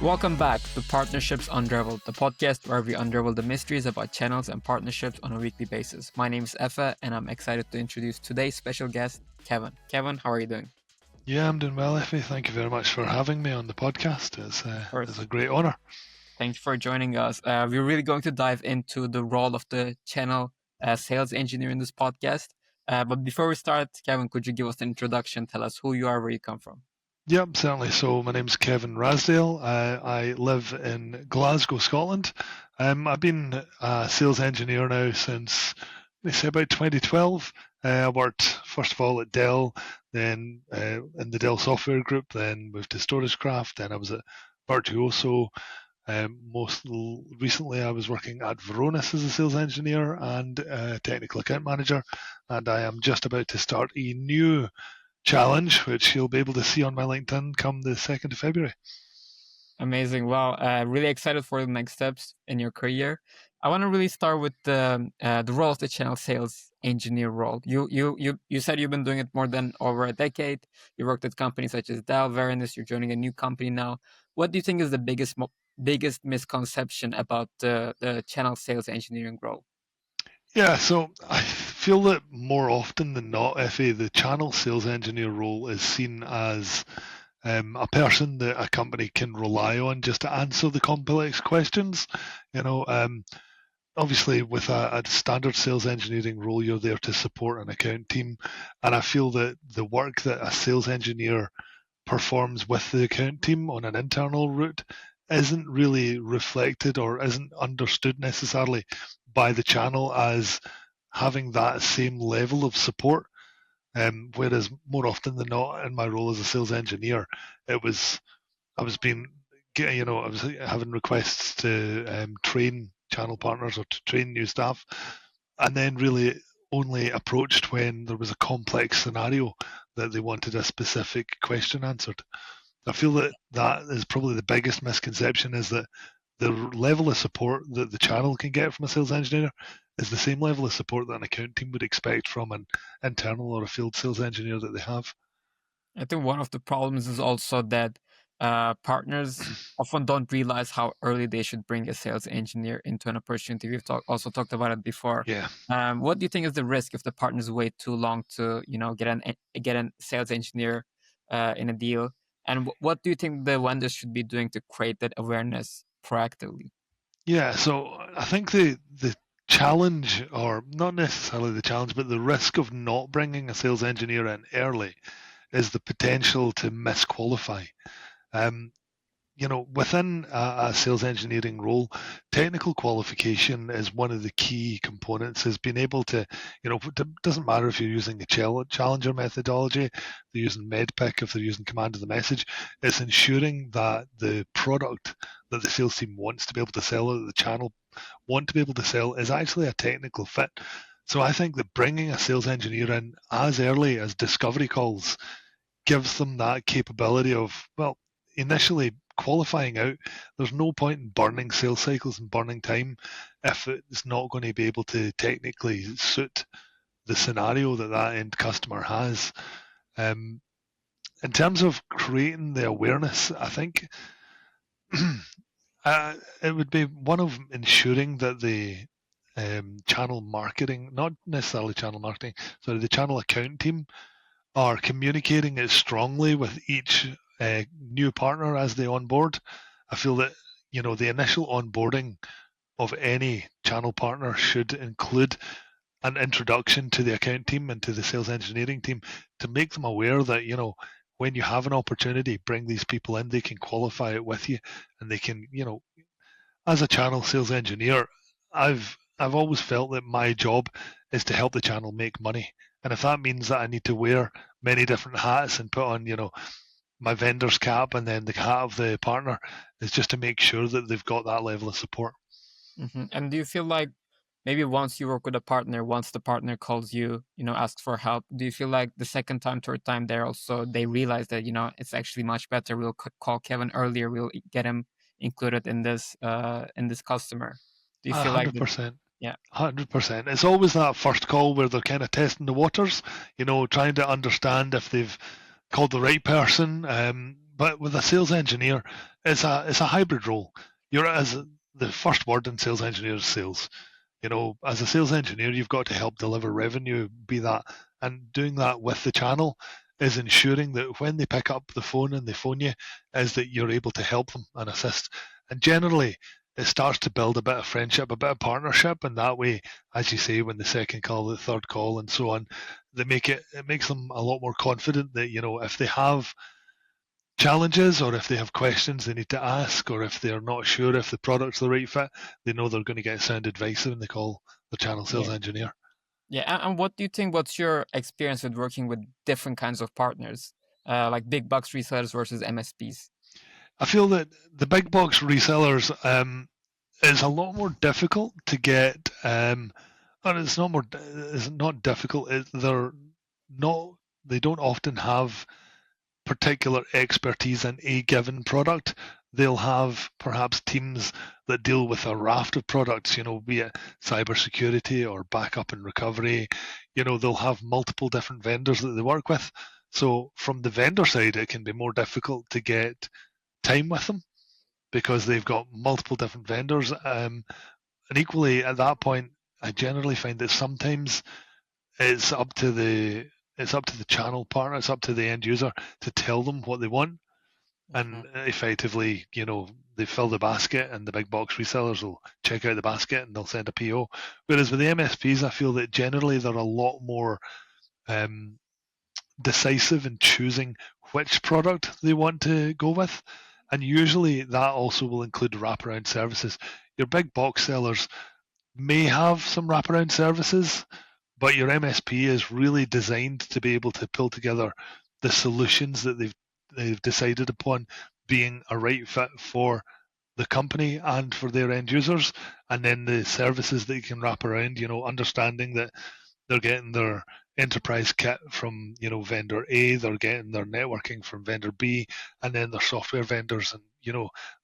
Welcome back to Partnerships Unraveled, the podcast where we unravel the mysteries about channels and partnerships on a weekly basis. My name is Efe, and I'm excited to introduce today's special guest, Kevin. Kevin, how are you doing? Yeah, I'm doing well, Effie. Thank you very much for having me on the podcast. It's Of a course. great honor. Thank you for joining us. We're really going to dive into the role of the channel sales engineer in this podcast. But before we start, Kevin, could you give us an introduction? Tell us who you are, where you come from. Yep, certainly. So my name's Kevin Rasdale. I live in Glasgow, Scotland. I've been a sales engineer now since, let me say, about 2012. I worked, first of all, at Dell, then in the Dell software group, then moved to StorageCraft, then I was at Virtuoso. Most recently, I was working at Varonis as a sales engineer and technical account manager, and I am just about to start a new challenge, which you'll be able to see on my LinkedIn come the 2nd of February. Amazing. Well, really excited for the next steps in your career. I want to really start with the role of the channel sales engineer role. You said you've been doing it more than over a decade. You worked at companies such as Dell, Varonis. You're joining a new company now. What do you think is the biggest misconception about the channel sales engineering role? Yeah, so I feel that more often than not, Effie, the channel sales engineer role is seen as a person that a company can rely on just to answer the complex questions. Obviously, with a standard sales engineering role, you're there to support an account team, and I feel that the work that a sales engineer performs with the account team on an internal route isn't really reflected or isn't understood necessarily by the channel as having that same level of support. Whereas more often than not, in my role as a sales engineer, it was I was being, I was having requests to train channel partners or to train new staff, and then really only approached when there was a complex scenario that they wanted a specific question answered. I feel that that is probably the biggest misconception, is that the level of support that the channel can get from a sales engineer is the same level of support that an account team would expect from an internal or a field sales engineer that they have. I think one of the problems is also that partners often don't realize how early they should bring a sales engineer into an opportunity. We've also talked about it before. Yeah. What do you think is the risk if the partners wait too long to, get a sales engineer in a deal? And what do you think the vendors should be doing to create that awareness proactively? Yeah, so I think the challenge, or not necessarily the challenge, but the risk of not bringing a sales engineer in early is the potential to misqualify. Um, within a sales engineering role, technical qualification is one of the key components. Is being able to, it doesn't matter if you're using a challenger methodology, they're using MEDPIC, if they're using command of the message, it's ensuring that the product that the sales team wants to be able to sell, or that the channel want to be able to sell, is actually a technical fit. So I think that bringing a sales engineer in as early as discovery calls gives them that capability of, well, initially qualifying out. There's no point in burning sales cycles and burning time if it's not going to be able to technically suit the scenario that that end customer has. In terms of creating the awareness, I think it would be one of ensuring that the channel marketing, not necessarily channel marketing, sorry, the channel account team are communicating it strongly with each new partner as they onboard. I feel that the initial onboarding of any channel partner should include an introduction to the account team and to the sales engineering team to make them aware that when you have an opportunity, bring these people in. They can qualify it with you, and they can, as a channel sales engineer, I've always felt that my job is to help the channel make money. And if that means that I need to wear many different hats and put on, my vendor's cap and then the hat of the partner, is just to make sure that they've got that level of support. Mm-hmm. And do you feel like maybe once you work with a partner, once the partner calls you, asks for help, do you feel like the second time, third time, they realize that, it's actually much better. We'll call Kevin earlier. We'll get him included in this customer. Do you feel like that? 100%. Yeah. 100%. It's always that first call where they're kind of testing the waters, trying to understand if they've called the right person. But with a sales engineer, it's a hybrid role. You're as the first word in sales engineer is sales. As a sales engineer, you've got to help deliver revenue, be that, and doing that with the channel is ensuring that when they pick up the phone and they phone you, is that you're able to help them and assist. And generally, it starts to build a bit of friendship, a bit of partnership, and that way, as you say, when the second call, the third call, and so on, it makes them a lot more confident that if they have challenges or if they have questions they need to ask or if they're not sure if the product's the right fit, they know they're going to get sound advice when they call the channel sales Yeah. engineer. Yeah. And what do you think? What's your experience with working with different kinds of partners, like big box resellers versus MSPs? I feel that the big box resellers is a lot more difficult to get, and it's not difficult. They're not. They don't often have particular expertise in a given product. They'll have perhaps teams that deal with a raft of products, be it cybersecurity or backup and recovery. They'll have multiple different vendors that they work with. So from the vendor side, it can be more difficult to get time with them because they've got multiple different vendors. And equally, at that point, I generally find that sometimes it's up to the it's up to the channel partner, it's up to the end user to tell them what they want, Mhm. and effectively, they fill the basket, and the big box resellers will check out the basket and they'll send a PO. Whereas with the MSPs, I feel that generally they're a lot more um, decisive in choosing which product they want to go with, and usually that also will include wraparound services. Your big box sellers may have some wraparound services, but your MSP is really designed to be able to pull together the solutions that they've decided upon being a right fit for the company and for their end users, and then the services that you can wrap around. Understanding that they're getting their enterprise kit from vendor A, they're getting their networking from vendor B, and then their software vendors, and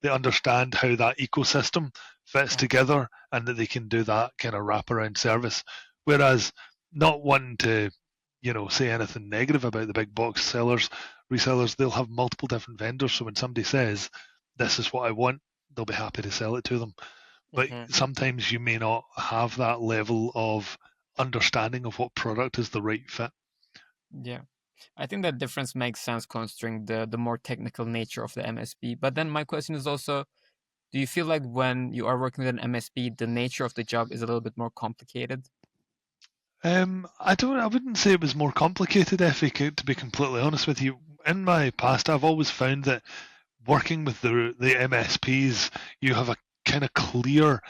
they understand how that ecosystem fits Yeah. together, and that they can do that kind of wraparound service. Whereas not one to say anything negative about the big box resellers, they'll have multiple different vendors. So when somebody says this is what I want, they'll be happy to sell it to them. But Mhm. sometimes you may not have that level of understanding of what product is the right fit. Yeah. I think that difference makes sense considering the more technical nature of the MSP. But then my question is also, do you feel like when you are working with an MSP, the nature of the job is a little bit more complicated? I wouldn't say it was more complicated, Effie, to be completely honest with you. In my past, I've always found that working with the MSPs, you have a kind of clear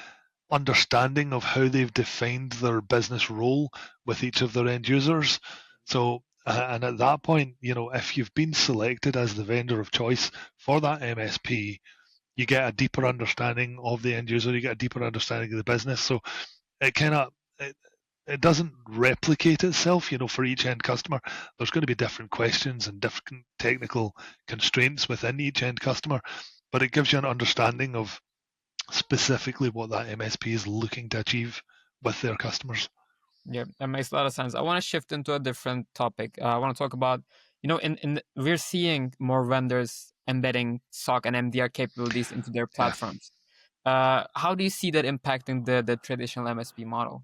understanding of how they've defined their business role with each of their end users. So, and at that point, if you've been selected as the vendor of choice for that MSP, you get a deeper understanding of the end user, you get a deeper understanding of the business. So it kind of it doesn't replicate itself, for each end customer. There's going to be different questions and different technical constraints within each end customer, but it gives you an understanding of specifically what that MSP is looking to achieve with their customers. Yeah, that makes a lot of sense. I want to shift into a different topic. I want to talk about, we're seeing more vendors embedding SOC and MDR capabilities into their Yeah. platforms. How do you see that impacting the traditional MSP model?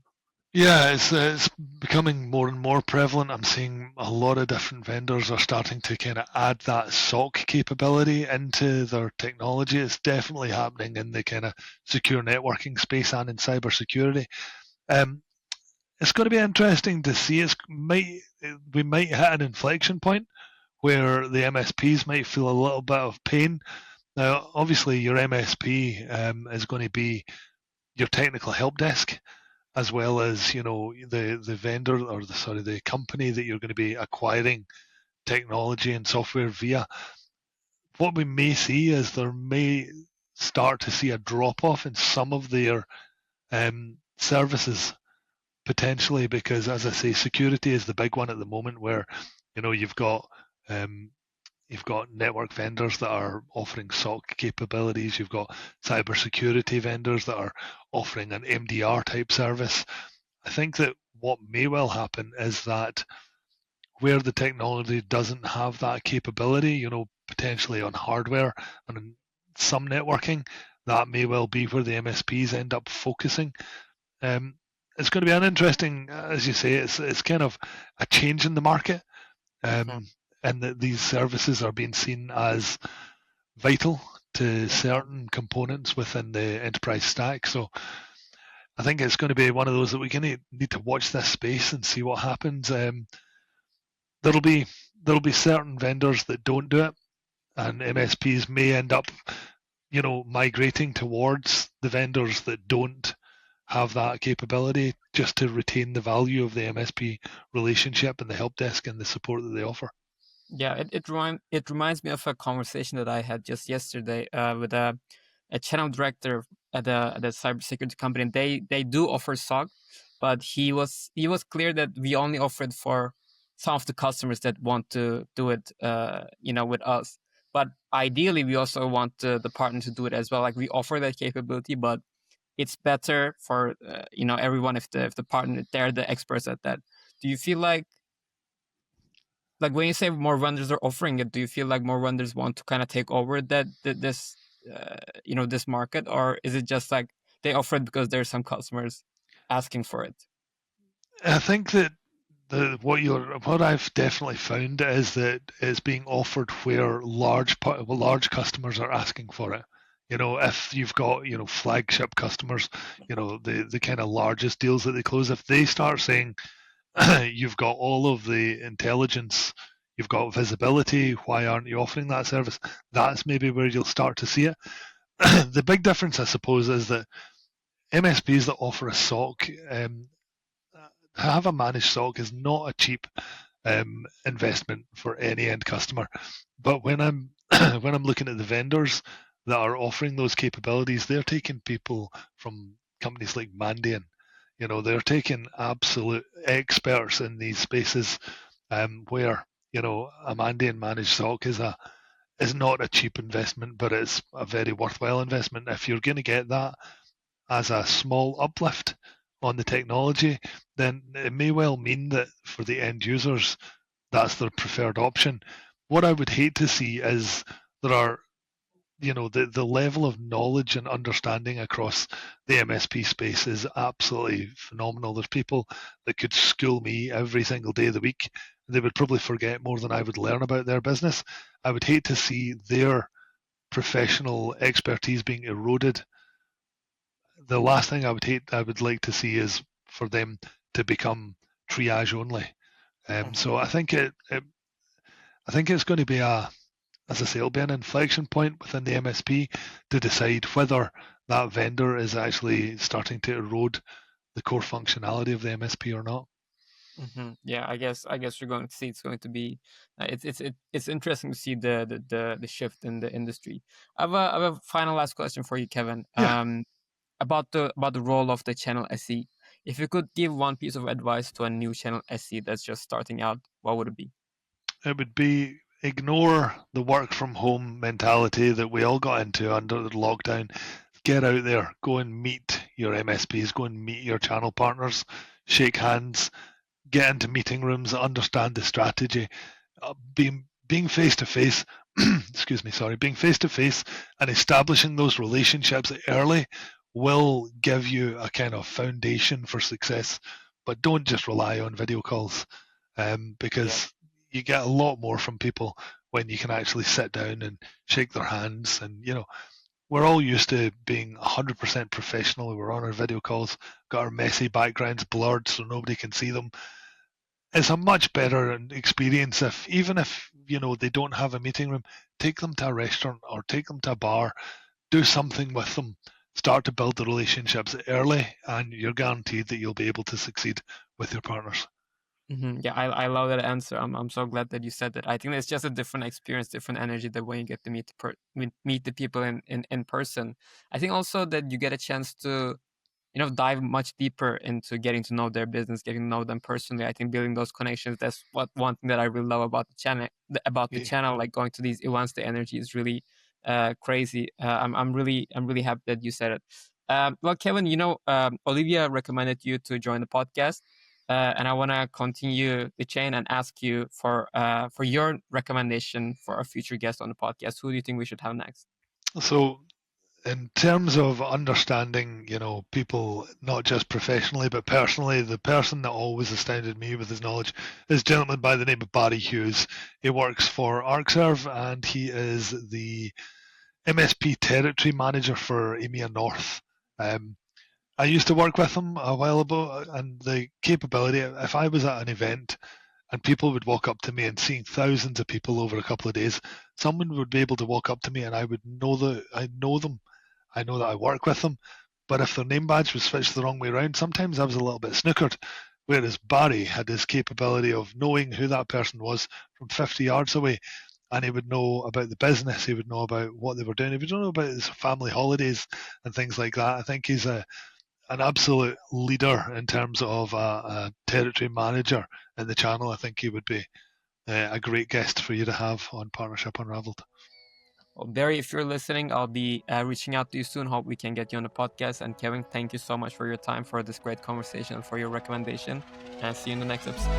Yeah, it's becoming more and more prevalent. I'm seeing a lot of different vendors are starting to kind of add that SOC capability into their technology. It's definitely happening in the kind of secure networking space and in cybersecurity. Um, it's going to be interesting to see. We might hit an inflection point where the MSPs might feel a little bit of pain. Now, obviously, your MSP is going to be your technical help desk, as well as the vendor or the company that you're going to be acquiring technology and software via. What we may see is there may start to see a drop off in some of their services potentially, because as I say, security is the big one at the moment, where you've got um, network vendors that are offering SOC capabilities. You've got cybersecurity vendors that are offering an MDR type service. I think that what may well happen is that where the technology doesn't have that capability, potentially on hardware and some networking. That may well be where the MSPs end up focusing. It's going to be an interesting, as you say, it's kind of a change in the market, Mm-hmm. and that these services are being seen as vital to Mm-hmm. certain components within the enterprise stack. So I think it's going to be one of those that we're going to need to watch this space and see what happens. There'll be certain vendors that don't do it, and MSPs may end up, migrating towards the vendors that don't have that capability just to retain the value of the MSP relationship and the help desk and the support that they offer. Yeah, it reminds me of a conversation that I had just yesterday with a channel director at a cybersecurity company. And they do offer SOC, but he was clear that we only offer it for some of the customers that want to do it, with us. But ideally, we also want the partner to do it as well. Like we offer that capability, but it's better for everyone if the partner they're the experts at that. Do you feel like when you say more vendors are offering it, do you feel like more vendors want to kind of take over this this market, or is it just like they offer it because there's some customers asking for it? I think that what I've definitely found is that it's being offered where large customers are asking for it. If you've got flagship customers, the kind of largest deals that they close, if they start saying you've got all of the intelligence, you've got visibility, why aren't you offering that service? That's maybe where you'll start to see it. The big difference, I suppose, is that MSPs that offer a SOC, have a managed SOC is not a cheap investment for any end customer. But when I'm when I'm looking at the vendors that are offering those capabilities, they're taking people from companies like Mandiant. They're taking absolute experts in these spaces, where a Mandiant managed SOC is not a cheap investment, but it's a very worthwhile investment. If you're going to get that as a small uplift on the technology, then it may well mean that for the end users, that's their preferred option. What I would hate to see is there are, the level of knowledge and understanding across the MSP space is absolutely phenomenal. There's people that could school me every single day of the week. They would probably forget more than I would learn about their business. I would hate to see their professional expertise being eroded. The last thing I would like to see is for them to become triage only. So Hmm. I think it's going to be as I say, it'll be an inflection point within the MSP to decide whether that vendor is actually starting to erode the core functionality of the MSP or not. Yeah, I guess you're going to see it's going to be it's interesting to see the shift in the industry. I have a final last question for you, Kevin. Yeah, About the role of the channel SE. If you could give one piece of advice to a new channel SE that's just starting out, what would it be? it would be ignore the work from home mentality that we all got into under the lockdown. Get out there, go and meet your MSPs, go and meet your channel partners, shake hands, get into meeting rooms, understand the strategy. Being face to face, excuse me, sorry, being face to face and establishing those relationships early will give you a kind of foundation for success. But don't just rely on video calls, Yeah. because you get a lot more from people when you can actually sit down and shake their hands. And we're all used to being 100% professional. We're on our video calls, got our messy backgrounds blurred so nobody can see them. It's a much better experience if, even if they don't have a meeting room, take them to a restaurant or take them to a bar, do something with them, start to build the relationships early, and you're guaranteed that you'll be able to succeed with your partners. Yeah, I love that answer. I'm so glad that you said that. I think it's just a different experience, different energy that when you get to meet the people in person. I think also that you get a chance to dive much deeper into getting to know their business, getting to know them personally. I think building those connections, that's what one thing that I really love about the channel. About the Yeah. channel, like going to these events, the energy is really crazy. I'm really happy that you said it. Well, Kevin, Olivia recommended you to join the podcast, and I want to continue the chain and ask you for your recommendation for a future guest on the podcast. Who do you think we should have next? So in terms of understanding, people not just professionally but personally, the person that always astounded me with his knowledge is a gentleman by the name of Barry Hughes. He works for ArcServe and he is the MSP territory manager for EMEA North. I used to work with him a while ago, and the capability, if I was at an event and people would walk up to me and seeing thousands of people over a couple of days, someone would be able to walk up to me and I would know that I know them. I know that I work with them. But if their name badge was switched the wrong way around, sometimes I was a little bit snookered. Whereas Barry had his capability of knowing who that person was from 50 yards away, and he would know about the business, he would know about what they were doing, he would know about his family holidays and things like that. I think he's an absolute leader in terms of a territory manager in the channel. I think he would be a great guest for you to have on Partnership Unraveled. Well, Barry, if you're listening, I'll be reaching out to you soon. Hope we can get you on the podcast. And Kevin, thank you so much for your time, for this great conversation, for your recommendation, and see you in the next episode.